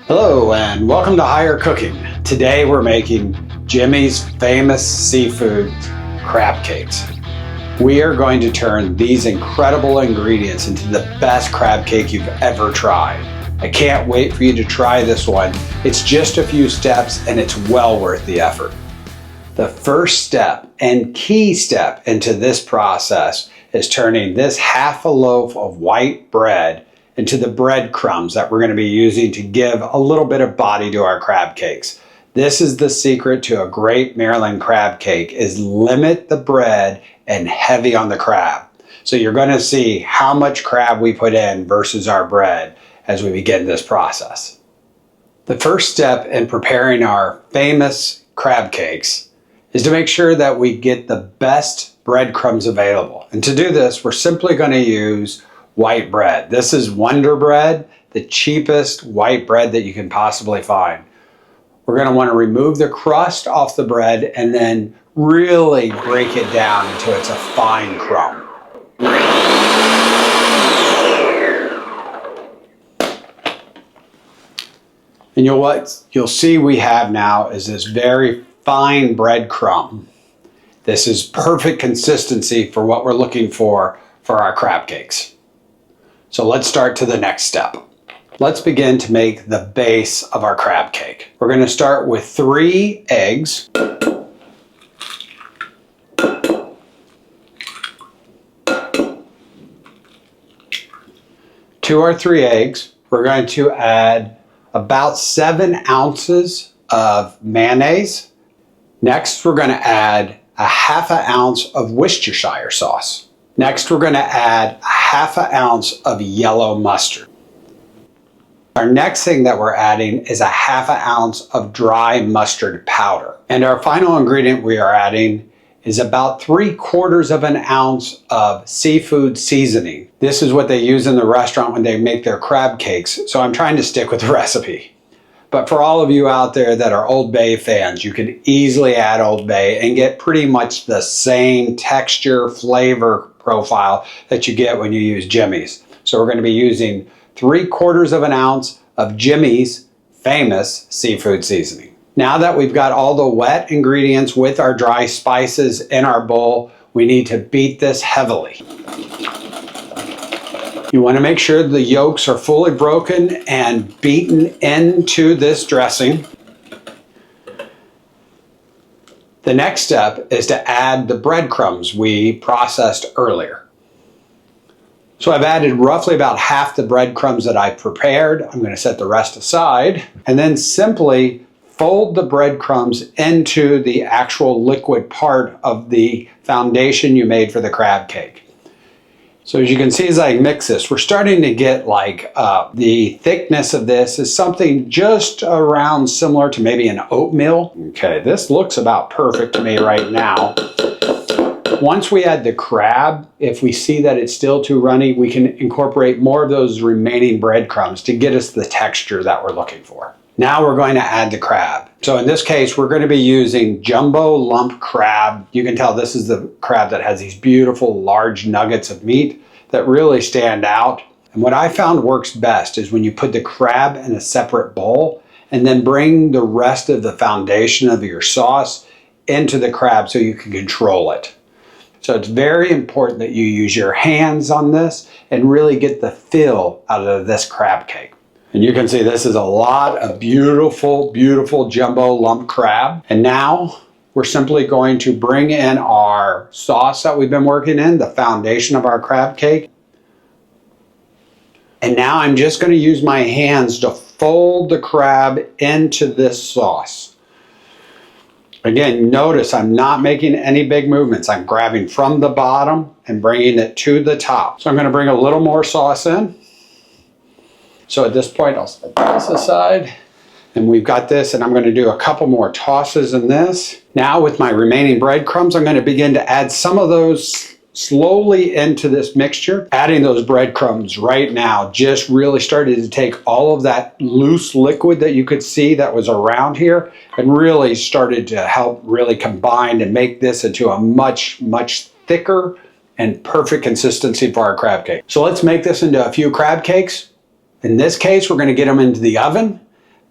Hello and welcome to Higher Cooking. Today we're making Jimmy's famous seafood crab cakes. We are going to turn these incredible ingredients into the best crab cake you've ever tried. I can't wait for you to try this one. It's just a few steps and it's well worth the effort. The first step and key step into this process is turning this half a loaf of white bread into the breadcrumbs that we're going to be using to give a little bit of body to our crab cakes. This is the secret to a great Maryland crab cake, is limit the bread and heavy on the crab. So you're going to see how much crab we put in versus our bread as we begin this process. The first step in preparing our famous crab cakes is to make sure that we get the best breadcrumbs available. And to do this, we're simply going to use white bread. This is Wonder Bread, the cheapest white bread that you can possibly find. We're going to want to remove the crust off the bread and then really break it down until it's a fine crumb. And what you'll see we have now is this very fine bread crumb. This is perfect consistency for what we're looking for our crab cakes. So let's start to the next step. Let's begin to make the base of our crab cake. We're going to start with 3 eggs. To our 3 eggs, we're going to add about 7 ounces of mayonnaise. Next, we're going to add a ½ ounce of Worcestershire sauce. Next, we're going to add a ½ ounce of yellow mustard. Our next thing that we're adding is a ½ ounce of dry mustard powder. And our final ingredient we are adding is about 3/4 of an ounce of seafood seasoning. This is what they use in the restaurant when they make their crab cakes, so I'm trying to stick with the recipe. But for all of you out there that are Old Bay fans, you can easily add Old Bay and get pretty much the same texture, flavor profile that you get when you use Jimmy's. So we're going to be using 3/4 of an ounce of Jimmy's famous seafood seasoning. Now that we've got all the wet ingredients with our dry spices in our bowl, we need to beat this heavily. You want to make sure the yolks are fully broken and beaten into this dressing. The next step is to add the breadcrumbs we processed earlier. So I've added roughly about half the breadcrumbs that I prepared. I'm going to set the rest aside and then simply fold the breadcrumbs into the actual liquid part of the foundation you made for the crab cake. So as you can see as I mix this, we're starting to get like the thickness of this is something just around similar to maybe an oatmeal. Okay, this looks about perfect to me right now. Once we add the crab, if we see that it's still too runny, we can incorporate more of those remaining breadcrumbs to get us the texture that we're looking for. Now we're going to add the crab. So in this case, we're going to be using jumbo lump crab. You can tell this is the crab that has these beautiful large nuggets of meat that really stand out. And what I found works best is when you put the crab in a separate bowl and then bring the rest of the foundation of your sauce into the crab so you can control it. So it's very important that you use your hands on this and really get the feel out of this crab cake. And you can see this is a lot of beautiful, beautiful jumbo lump crab. And now we're simply going to bring in our sauce that we've been working in, the foundation of our crab cake. And now I'm just going to use my hands to fold the crab into this sauce. Again, notice I'm not making any big movements. I'm grabbing from the bottom and bringing it to the top. So I'm going to bring a little more sauce in. So at this point, I'll set this aside. And we've got this, and I'm going to do a couple more tosses in this. Now with my remaining breadcrumbs, I'm going to begin to add some of those slowly into this mixture. Adding those breadcrumbs right now just really started to take all of that loose liquid that you could see that was around here and really started to help really combine and make this into a much, much thicker and perfect consistency for our crab cake. So let's make this into a few crab cakes. In this case, we're going to get them into the oven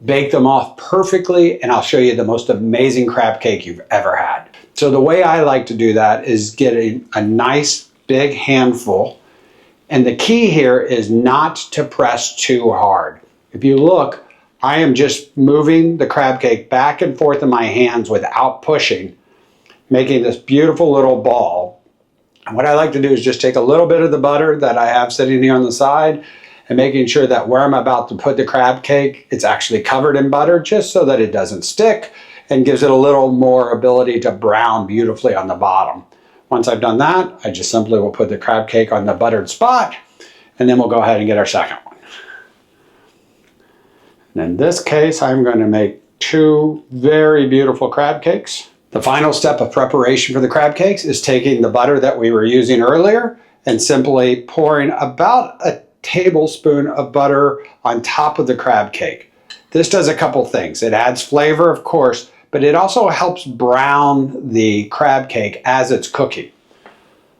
bake them off perfectly, and I'll show you the most amazing crab cake you've ever had. So the way I like to do that is getting a nice big handful, and the key here is not to press too hard. If you look, I am just moving the crab cake back and forth in my hands without pushing, making this beautiful little ball. And what I like to do is just take a little bit of the butter that I have sitting here on the side and making sure that where I'm about to put the crab cake, it's actually covered in butter just so that it doesn't stick and gives it a little more ability to brown beautifully on the bottom. Once I've done that, I just simply will put the crab cake on the buttered spot, and then we'll go ahead and get our second one. And in this case, I'm going to make 2 very beautiful crab cakes. The final step of preparation for the crab cakes is taking the butter that we were using earlier and simply pouring about a tablespoon of butter on top of the crab cake. This does a couple things. It adds flavor, of course, but it also helps brown the crab cake as it's cooking.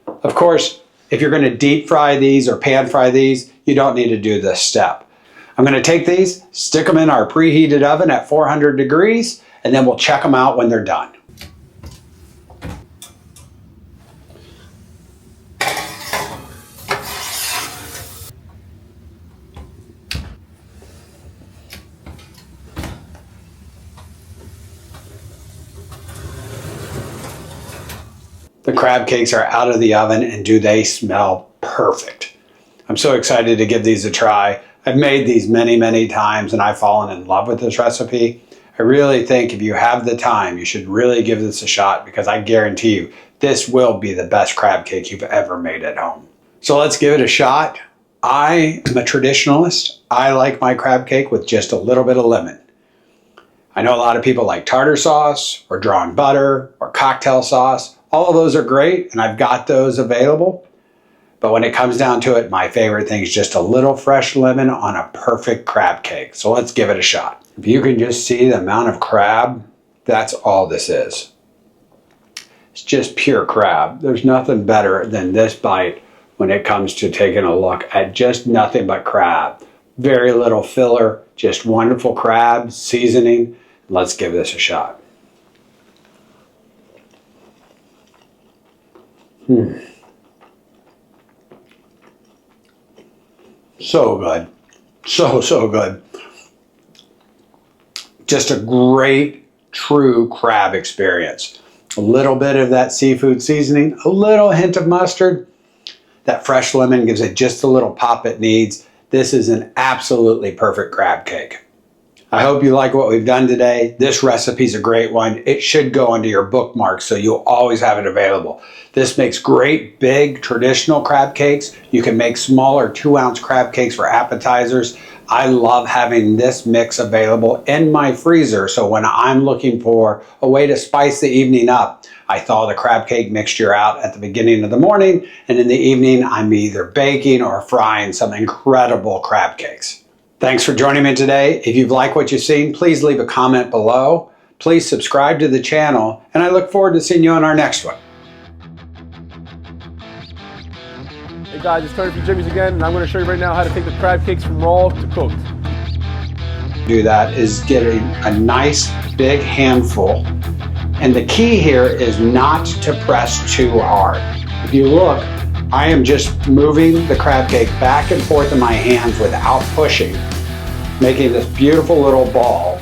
Of course, if you're going to deep fry these or pan fry these, you don't need to do this step. I'm going to take these, stick them in our preheated oven at 400 degrees, and then we'll check them out when they're done. The crab cakes are out of the oven, and do they smell perfect. I'm so excited to give these a try. I've made these many, many times, and I've fallen in love with this recipe. I really think if you have the time, you should really give this a shot, because I guarantee you this will be the best crab cake you've ever made at home. So let's give it a shot. I am a traditionalist. I like my crab cake with just a little bit of lemon. I know a lot of people like tartar sauce or drawn butter or cocktail sauce. All of those are great, and I've got those available. But when it comes down to it, my favorite thing is just a little fresh lemon on a perfect crab cake. So let's give it a shot. If you can just see the amount of crab, that's all this is. It's just pure crab. There's nothing better than this bite when it comes to taking a look at just nothing but crab. Very little filler, just wonderful crab seasoning. Let's give this a shot. So good. So good. Just a great, true crab experience. A little bit of that seafood seasoning, a little hint of mustard. That fresh lemon gives it just a little pop it needs. This is an absolutely perfect crab cake. I hope you like what we've done today. This recipe is a great one. It should go into your bookmarks so you'll always have it available. This makes great big traditional crab cakes. You can make smaller 2-ounce crab cakes for appetizers. I love having this mix available in my freezer, so when I'm looking for a way to spice the evening up, I thaw the crab cake mixture out at the beginning of the morning, and in the evening I'm either baking or frying some incredible crab cakes. Thanks for joining me today. If you've liked what you've seen, please leave a comment below. Please subscribe to the channel, and I look forward to seeing you on our next one. Hey guys, it's Tony from Jimmy's again, and I'm going to show you right now how to take the crab cakes from raw to cooked. Do that is getting a nice big handful, and the key here is not to press too hard. If you look, I am just moving the crab cake back and forth in my hands without pushing, making this beautiful little ball.